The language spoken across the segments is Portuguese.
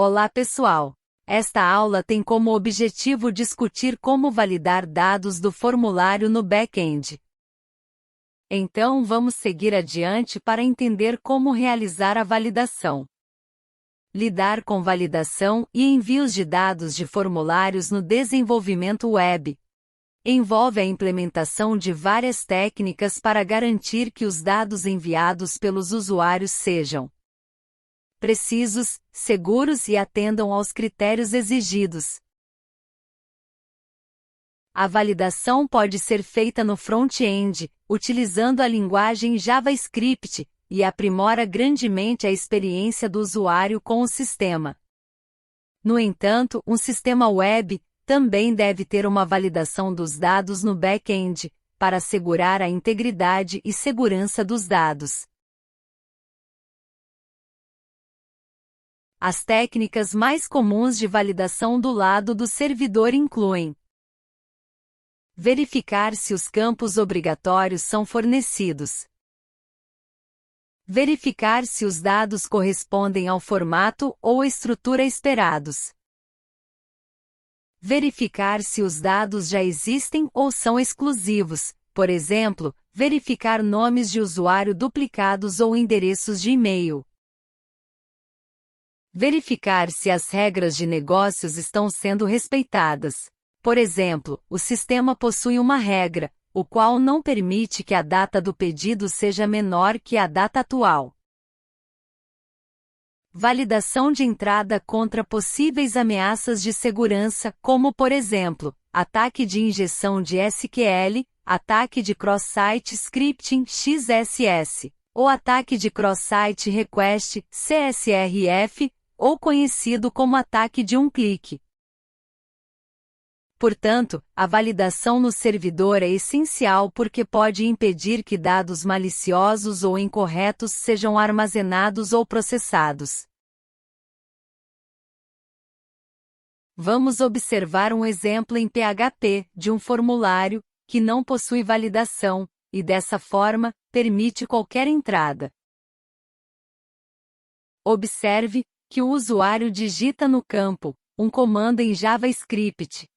Olá pessoal! Esta aula tem como objetivo discutir como validar dados do formulário no back-end. Então vamos seguir adiante para entender como realizar a validação. Lidar com validação e envios de dados de formulários no desenvolvimento web. Envolve a implementação de várias técnicas para garantir que os dados enviados pelos usuários sejam precisos, seguros e atendam aos critérios exigidos. A validação pode ser feita no front-end, utilizando a linguagem JavaScript, e aprimora grandemente a experiência do usuário com o sistema. No entanto, um sistema web também deve ter uma validação dos dados no back-end, para assegurar a integridade e segurança dos dados. As técnicas mais comuns de validação do lado do servidor incluem: verificar se os campos obrigatórios são fornecidos. Verificar se os dados correspondem ao formato ou estrutura esperados. Verificar se os dados já existem ou são exclusivos, por exemplo, verificar nomes de usuário duplicados ou endereços de e-mail. Verificar se as regras de negócios estão sendo respeitadas. Por exemplo, o sistema possui uma regra, o qual não permite que a data do pedido seja menor que a data atual. Validação de entrada contra possíveis ameaças de segurança, como por exemplo, ataque de injeção de SQL, ataque de cross-site scripting XSS, ou ataque de cross-site request CSRF, ou conhecido como ataque de um clique. Portanto, a validação no servidor é essencial porque pode impedir que dados maliciosos ou incorretos sejam armazenados ou processados. Vamos observar um exemplo em PHP de um formulário que não possui validação, e dessa forma, permite qualquer entrada. Observe que o usuário digita no campo um comando em JavaScript.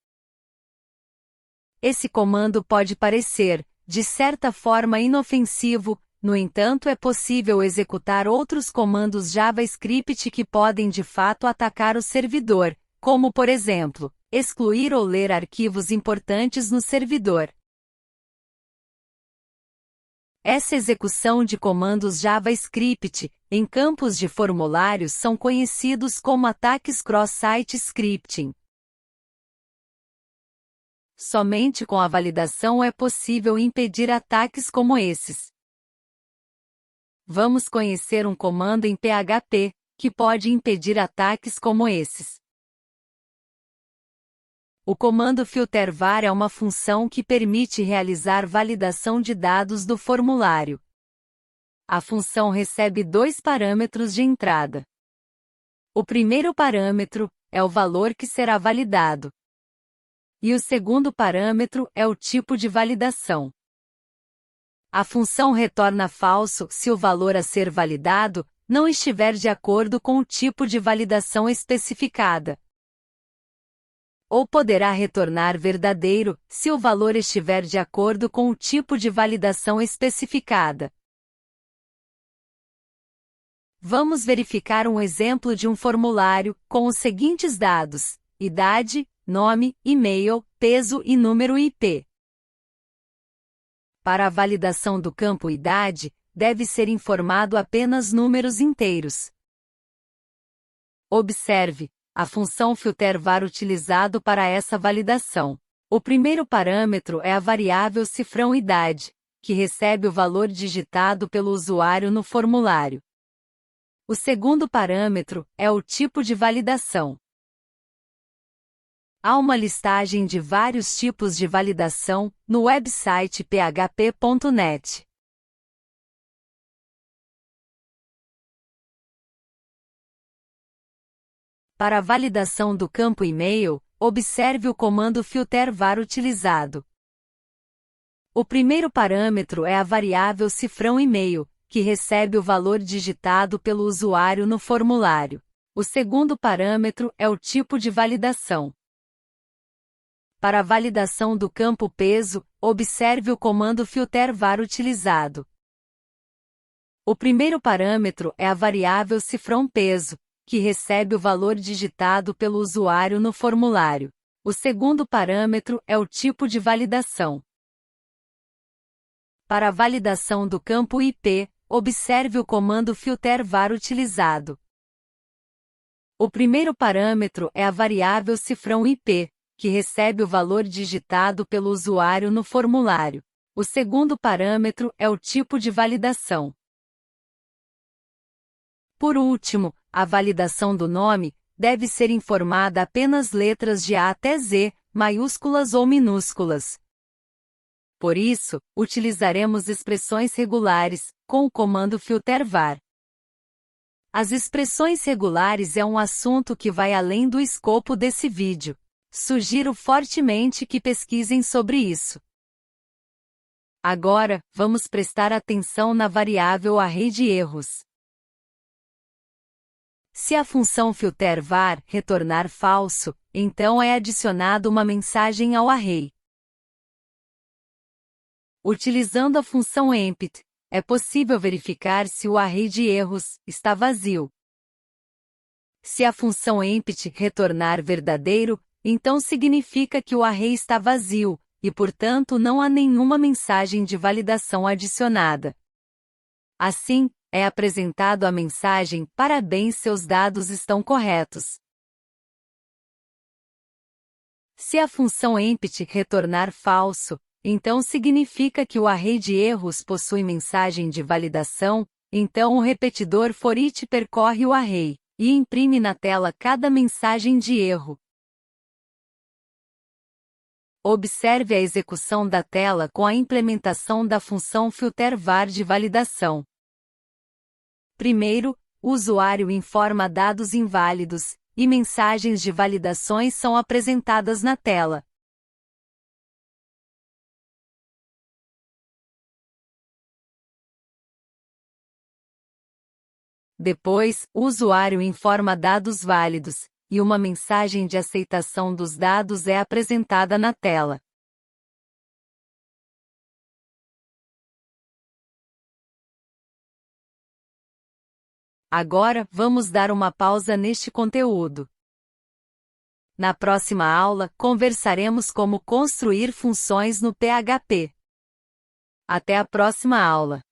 Esse comando pode parecer, de certa forma, inofensivo, no entanto é possível executar outros comandos JavaScript que podem de fato atacar o servidor, como por exemplo, excluir ou ler arquivos importantes no servidor. Essa execução de comandos JavaScript em campos de formulários são conhecidos como ataques cross-site scripting. Somente com a validação é possível impedir ataques como esses. Vamos conhecer um comando em PHP que pode impedir ataques como esses. O comando filterVar é uma função que permite realizar validação de dados do formulário. A função recebe dois parâmetros de entrada. O primeiro parâmetro é o valor que será validado. E o segundo parâmetro é o tipo de validação. A função retorna falso se o valor a ser validado não estiver de acordo com o tipo de validação especificada. Ou poderá retornar verdadeiro se o valor estiver de acordo com o tipo de validação especificada. Vamos verificar um exemplo de um formulário com os seguintes dados: idade, nome, e-mail, peso e número IP. Para a validação do campo idade, deve ser informado apenas números inteiros. Observe a função filterVar utilizado para essa validação. O primeiro parâmetro é a variável cifrão idade, que recebe o valor digitado pelo usuário no formulário. O segundo parâmetro é o tipo de validação. Há uma listagem de vários tipos de validação no website php.net. Para a validação do campo e-mail, observe o comando filterVar utilizado. O primeiro parâmetro é a variável cifrão e-mail, que recebe o valor digitado pelo usuário no formulário. O segundo parâmetro é o tipo de validação. Para a validação do campo peso, observe o comando filter_var utilizado. O primeiro parâmetro é a variável cifrão peso, que recebe o valor digitado pelo usuário no formulário. O segundo parâmetro é o tipo de validação. Para a validação do campo IP, observe o comando filter_var utilizado. O primeiro parâmetro é a variável cifrão IP, que recebe o valor digitado pelo usuário no formulário. O segundo parâmetro é o tipo de validação. Por último, a validação do nome deve ser informada apenas letras de A até Z, maiúsculas ou minúsculas. Por isso, utilizaremos expressões regulares, com o comando filter_var. As expressões regulares é um assunto que vai além do escopo desse vídeo. Sugiro fortemente que pesquisem sobre isso. Agora, vamos prestar atenção na variável array de erros. Se a função filter_var retornar falso, então é adicionada uma mensagem ao array. Utilizando a função empty, é possível verificar se o array de erros está vazio. Se a função empty retornar verdadeiro, então significa que o array está vazio, e portanto não há nenhuma mensagem de validação adicionada. Assim, é apresentado a mensagem "Parabéns, seus dados estão corretos". Se a função empty retornar falso, então significa que o array de erros possui mensagem de validação, então o repetidor for each percorre o array, e imprime na tela cada mensagem de erro. Observe a execução da tela com a implementação da função filter_var de validação. Primeiro, o usuário informa dados inválidos, e mensagens de validações são apresentadas na tela. Depois, o usuário informa dados válidos, e uma mensagem de aceitação dos dados é apresentada na tela. Agora, vamos dar uma pausa neste conteúdo. Na próxima aula, conversaremos como construir funções no PHP. Até a próxima aula.